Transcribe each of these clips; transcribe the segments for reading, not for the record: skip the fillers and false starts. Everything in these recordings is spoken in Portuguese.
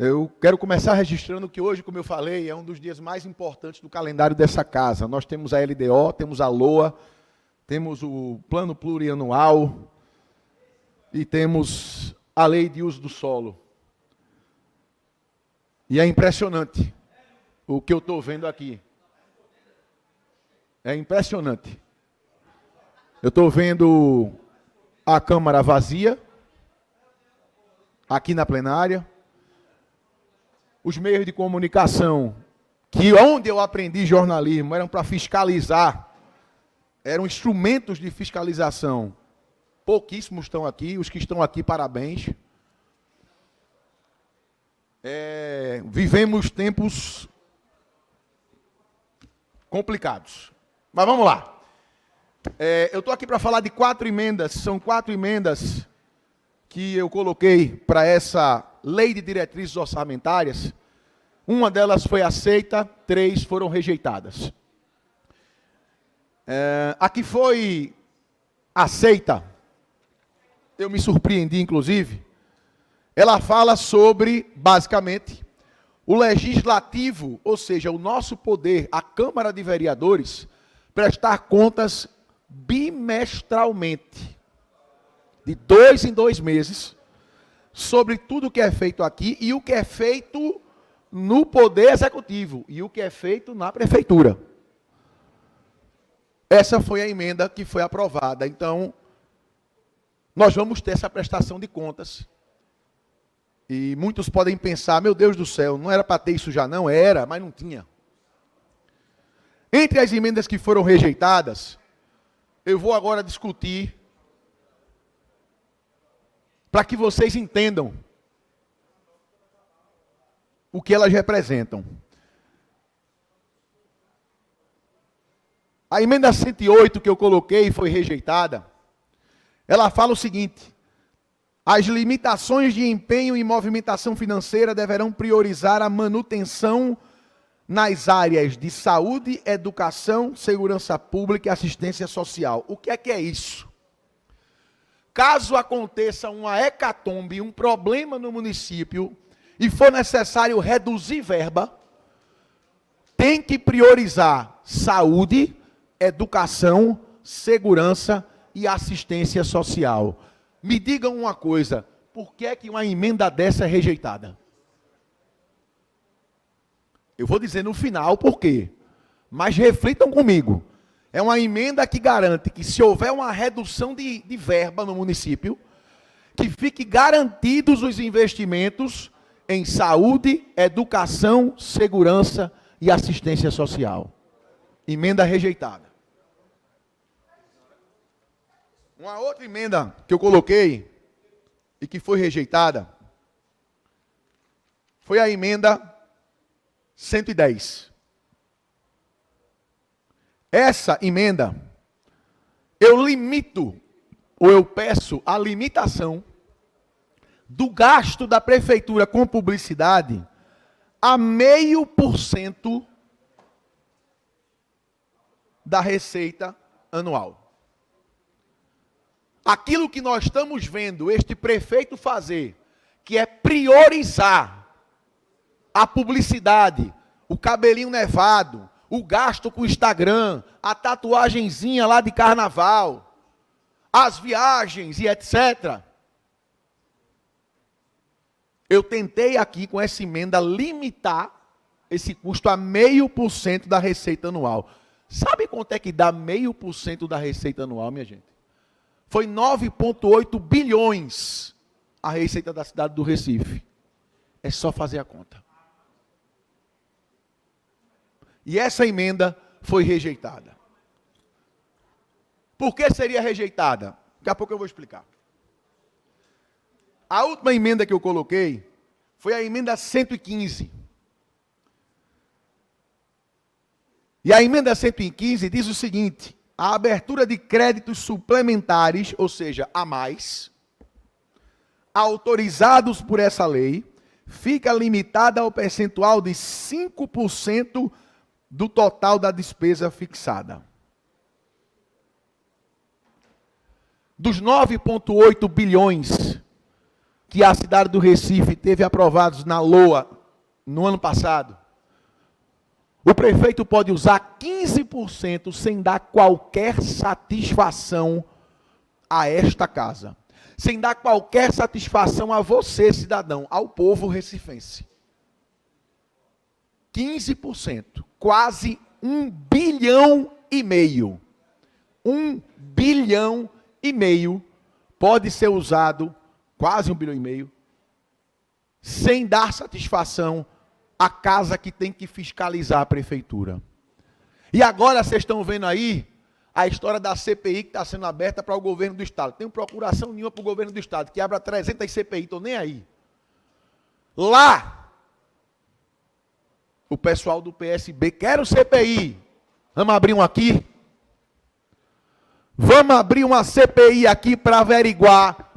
Eu quero começar registrando que hoje, como eu falei, é um dos dias mais importantes do calendário dessa casa. Nós temos a LDO, temos a LOA, temos o Plano Plurianual e temos a Lei de Uso do Solo. E é impressionante o que eu estou vendo aqui. É impressionante. Eu estou vendo a Câmara vazia, aqui na plenária. Os meios de comunicação, que onde eu aprendi jornalismo, eram para fiscalizar, eram instrumentos de fiscalização. Pouquíssimos estão aqui, os que estão aqui, parabéns. Vivemos tempos complicados. Mas vamos lá. Eu estou aqui para falar de 4 emendas, são 4 emendas que eu coloquei para essa lei de diretrizes orçamentárias. Uma delas foi aceita, 3 foram rejeitadas. A que foi aceita, eu me surpreendi, inclusive, ela fala sobre, basicamente, o legislativo, ou seja, o nosso poder, a Câmara de Vereadores, prestar contas bimestralmente, de 2 em 2 meses, sobre tudo o que é feito aqui e o que é feito no Poder Executivo e o que é feito na Prefeitura. Essa foi a emenda que foi aprovada. Então, nós vamos ter essa prestação de contas. E muitos podem pensar, meu Deus do céu, não era para ter isso já não? Era, mas não tinha. Entre as emendas que foram rejeitadas, eu vou agora discutir para que vocês entendam o que elas representam. A emenda 108 que eu coloquei e foi rejeitada, ela fala o seguinte: as limitações de empenho e movimentação financeira deverão priorizar a manutenção nas áreas de saúde, educação, segurança pública e assistência social. O que é isso? Caso aconteça uma hecatombe, um problema no município, e for necessário reduzir verba, tem que priorizar saúde, educação, segurança e assistência social. Me digam uma coisa, por que é que uma emenda dessa é rejeitada? Eu vou dizer no final por quê, mas reflitam comigo. É uma emenda que garante que se houver uma redução de verba no município, que fique garantidos os investimentos em saúde, educação, segurança e assistência social. Emenda rejeitada. Uma outra emenda que eu coloquei e que foi rejeitada foi a emenda 110. Essa emenda, eu limito, ou eu peço a limitação do gasto da prefeitura com publicidade a 0,5% da receita anual. Aquilo que nós estamos vendo este prefeito fazer, que é priorizar a publicidade, o cabelinho nevado, o gasto com o Instagram, a tatuagenzinha lá de carnaval, as viagens e etc. Eu tentei aqui com essa emenda limitar esse custo a 0,5% da receita anual. Sabe quanto é que dá 0,5% da receita anual, minha gente? Foi 9,8 bilhões a receita da cidade do Recife. É só fazer a conta. E essa emenda foi rejeitada. Por que seria rejeitada? Daqui a pouco eu vou explicar. A última emenda que eu coloquei foi a emenda 115. E a emenda 115 diz o seguinte: a abertura de créditos suplementares, ou seja, a mais, autorizados por essa lei, fica limitada ao percentual de 5% do total da despesa fixada. Dos 9,8 bilhões que a cidade do Recife teve aprovados na LOA no ano passado, o prefeito pode usar 15% sem dar qualquer satisfação a esta casa. Sem dar qualquer satisfação a você, cidadão, ao povo recifense. 15%, quase 1,5 bilhão. 1,5 bilhão pode ser usado, quase 1,5 bilhão, sem dar satisfação à casa que tem que fiscalizar a prefeitura. E agora vocês estão vendo aí a história da CPI que está sendo aberta para o governo do Estado. Tem procuração nenhuma para o governo do Estado, que abra 300 CPI, estou nem aí. Lá, o pessoal do PSB quer o CPI. Vamos abrir um aqui? Vamos abrir uma CPI aqui para averiguar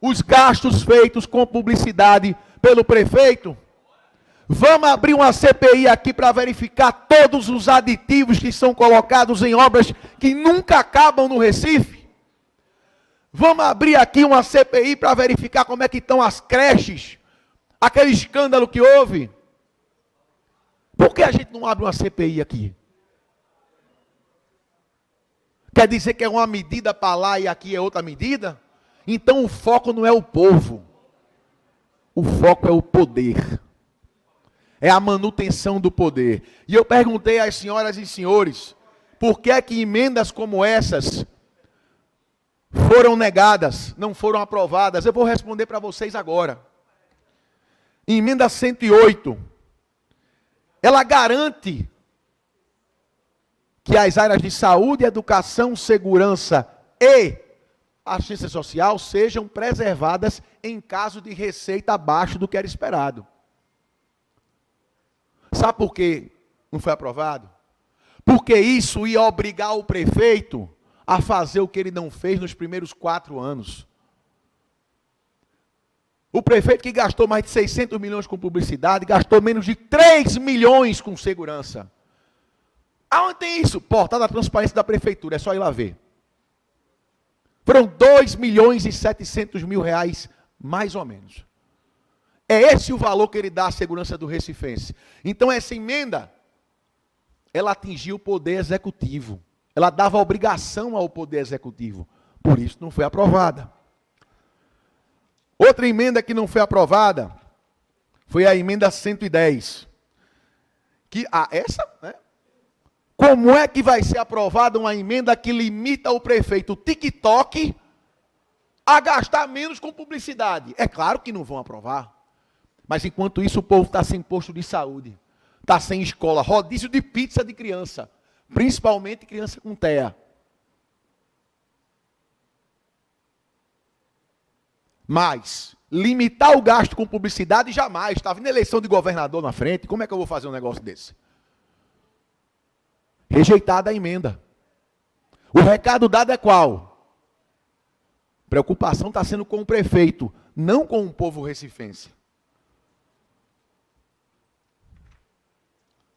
os gastos feitos com publicidade pelo prefeito? Vamos abrir uma CPI aqui para verificar todos os aditivos que são colocados em obras que nunca acabam no Recife? Vamos abrir aqui uma CPI para verificar como é que estão as creches, aquele escândalo que houve? Por que a gente não abre uma CPI aqui? Quer dizer que é uma medida para lá e aqui é outra medida? Então o foco não é o povo. O foco é o poder. É a manutenção do poder. E eu perguntei às senhoras e senhores, por que é que emendas como essas foram negadas, não foram aprovadas? Eu vou responder para vocês agora. Emenda 108, ela garante que as áreas de saúde, educação, segurança e assistência social sejam preservadas em caso de receita abaixo do que era esperado. Sabe por que não foi aprovado? Porque isso ia obrigar o prefeito a fazer o que ele não fez nos primeiros 4 anos. O prefeito que gastou mais de 600 milhões com publicidade, gastou menos de 3 milhões com segurança. Aonde tem isso? Portal da transparência da prefeitura, é só ir lá ver. Foram 2 milhões e 700 mil reais, mais ou menos. É esse o valor que ele dá à segurança do recifense. Então essa emenda, ela atingiu o poder executivo. Ela dava obrigação ao poder executivo. Por isso não foi aprovada. Outra emenda que não foi aprovada foi a emenda 110. Essa, né? Como é que vai ser aprovada uma emenda que limita o prefeito TikTok a gastar menos com publicidade? É claro que não vão aprovar. Mas enquanto isso o povo está sem posto de saúde, está sem escola, rodízio de pizza de criança, principalmente criança com TEA. Mas limitar o gasto com publicidade jamais. Estava na eleição de governador na frente, como é que eu vou fazer um negócio desse? Rejeitada a emenda. O recado dado é qual? Preocupação está sendo com o prefeito, não com o povo recifense.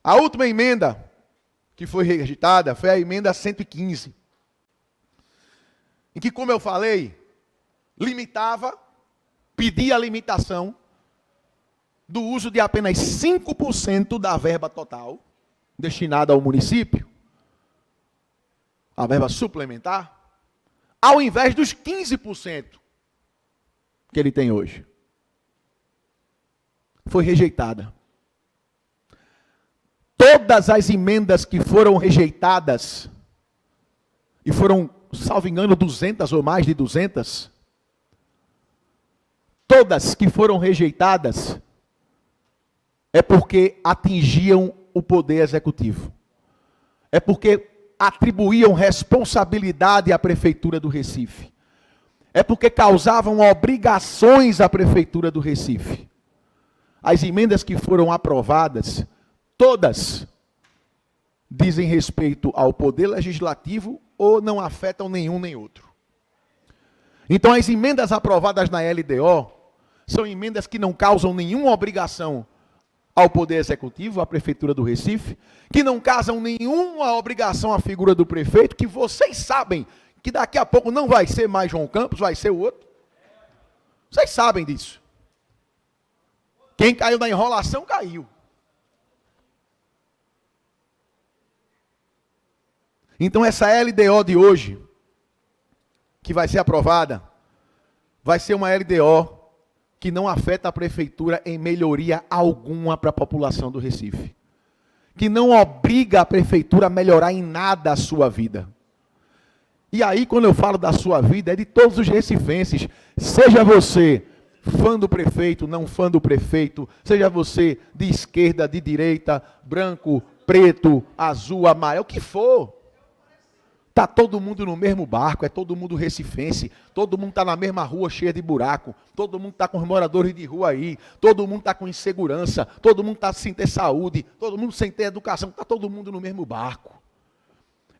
A última emenda que foi rejeitada foi a emenda 115. Em que, como eu falei, pedia a limitação do uso de apenas 5% da verba total destinada ao município, a verba suplementar, ao invés dos 15% que ele tem hoje. Foi rejeitada. Todas as emendas que foram rejeitadas, e foram, salvo engano, 200 ou mais de 200, todas que foram rejeitadas, é porque atingiam o poder executivo. É porque atribuíam responsabilidade à Prefeitura do Recife. É porque causavam obrigações à Prefeitura do Recife. As emendas que foram aprovadas, todas dizem respeito ao poder legislativo ou não afetam nenhum nem outro. Então as emendas aprovadas na LDO são emendas que não causam nenhuma obrigação ao Poder Executivo, à Prefeitura do Recife, que não causam nenhuma obrigação à figura do prefeito, que vocês sabem que daqui a pouco não vai ser mais João Campos, vai ser o outro. Vocês sabem disso. Quem caiu na enrolação, caiu. Então essa LDO de hoje, que vai ser aprovada, vai ser uma LDO que não afeta a prefeitura em melhoria alguma para a população do Recife. Que não obriga a prefeitura a melhorar em nada a sua vida. E aí, quando eu falo da sua vida, é de todos os recifenses. Seja você fã do prefeito, não fã do prefeito, seja você de esquerda, de direita, branco, preto, azul, amarelo, o que for. Está todo mundo no mesmo barco, é todo mundo recifense, todo mundo está na mesma rua cheia de buraco, todo mundo está com os moradores de rua aí, todo mundo está com insegurança, todo mundo está sem ter saúde, todo mundo sem ter educação, está todo mundo no mesmo barco.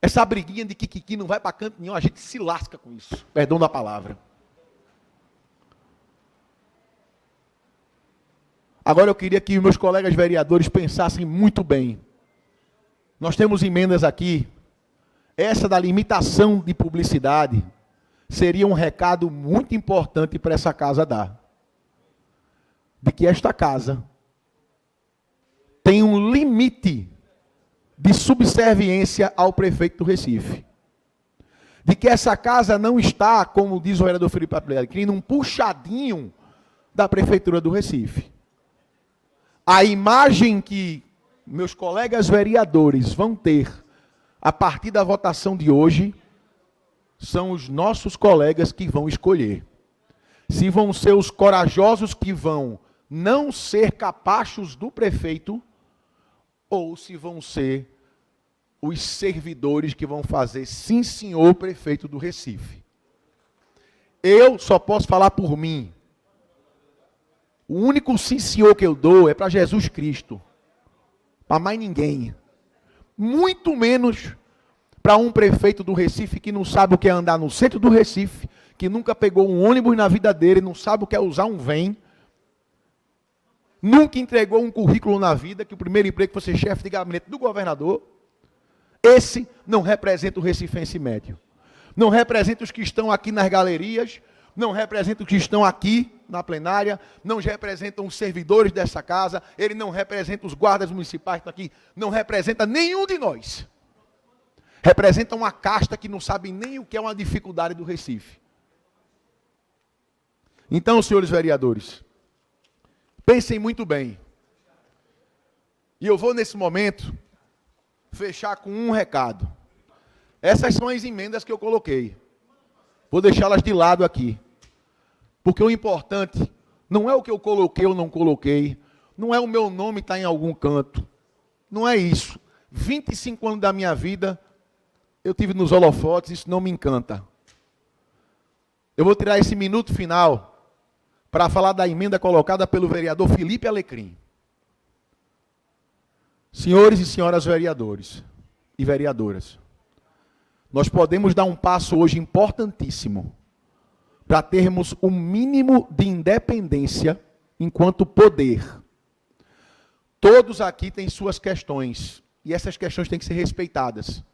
Essa briguinha de Kikiki não vai para canto nenhum, a gente se lasca com isso, perdão da palavra. Agora eu queria que meus colegas vereadores pensassem muito bem. Nós temos emendas aqui. Essa da limitação de publicidade seria um recado muito importante para essa casa dar. De que esta casa tem um limite de subserviência ao prefeito do Recife. De que essa casa não está, como diz o vereador Felipe Alecrim, num puxadinho da prefeitura do Recife. A imagem que meus colegas vereadores vão ter a partir da votação de hoje, são os nossos colegas que vão escolher. Se vão ser os corajosos que vão não ser capachos do prefeito, ou se vão ser os servidores que vão fazer, sim senhor prefeito do Recife. Eu só posso falar por mim. O único sim senhor que eu dou é para Jesus Cristo. Para mais ninguém. Muito menos para um prefeito do Recife que não sabe o que é andar no centro do Recife, que nunca pegou um ônibus na vida dele, não sabe o que é usar um vem, nunca entregou um currículo na vida, que o primeiro emprego foi ser chefe de gabinete do governador. Esse não representa o recifense médio. Não representa os que estão aqui nas galerias, não representa os que estão aqui na plenária, não representam os servidores dessa casa, ele não representa os guardas municipais que estão aqui, não representa nenhum de nós. Representa uma casta que não sabe nem o que é uma dificuldade do Recife. Então, senhores vereadores, pensem muito bem. E eu vou, nesse momento, fechar com um recado. Essas são as emendas que eu coloquei. Vou deixá-las de lado aqui. Porque o importante não é o que eu coloquei ou não coloquei, não é o meu nome estar em algum canto, não é isso. 25 anos da minha vida, eu tive nos holofotes, isso não me encanta. Eu vou tirar esse minuto final para falar da emenda colocada pelo vereador Felipe Alecrim. Senhores e senhoras vereadores e vereadoras, nós podemos dar um passo hoje importantíssimo para termos um mínimo de independência enquanto poder. Todos aqui têm suas questões, e essas questões têm que ser respeitadas.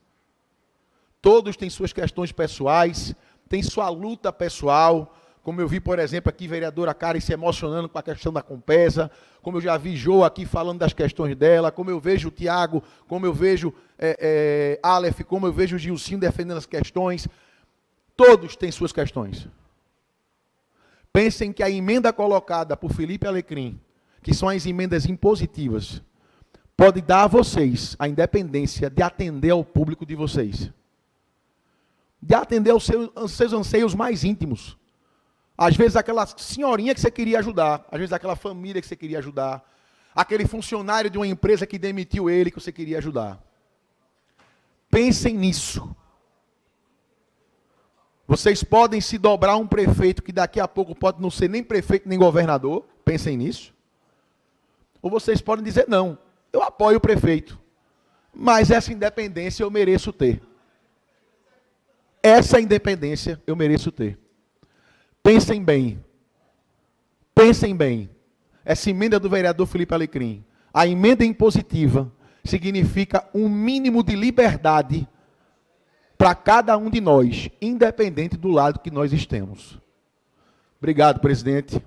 Todos têm suas questões pessoais, têm sua luta pessoal, como eu vi, por exemplo, aqui a vereadora Karen se emocionando com a questão da Compesa, como eu já vi Jô aqui falando das questões dela, como eu vejo o Tiago, como eu vejo Aleph, como eu vejo o Gilcinho defendendo as questões. Todos têm suas questões. Pensem que a emenda colocada por Felipe Alecrim, que são as emendas impositivas, pode dar a vocês a independência de atender ao público de vocês. De atender aos seus anseios mais íntimos. Às vezes aquela senhorinha que você queria ajudar, às vezes aquela família que você queria ajudar, aquele funcionário de uma empresa que demitiu ele que você queria ajudar. Pensem nisso. Vocês podem se dobrar a um prefeito que daqui a pouco pode não ser nem prefeito nem governador. Pensem nisso. Ou vocês podem dizer, não, eu apoio o prefeito, mas essa independência eu mereço ter. Essa independência eu mereço ter. Pensem bem. Pensem bem. Essa emenda do vereador Felipe Alecrim, a emenda impositiva, significa um mínimo de liberdade para cada um de nós, independente do lado que nós estemos. Obrigado, presidente.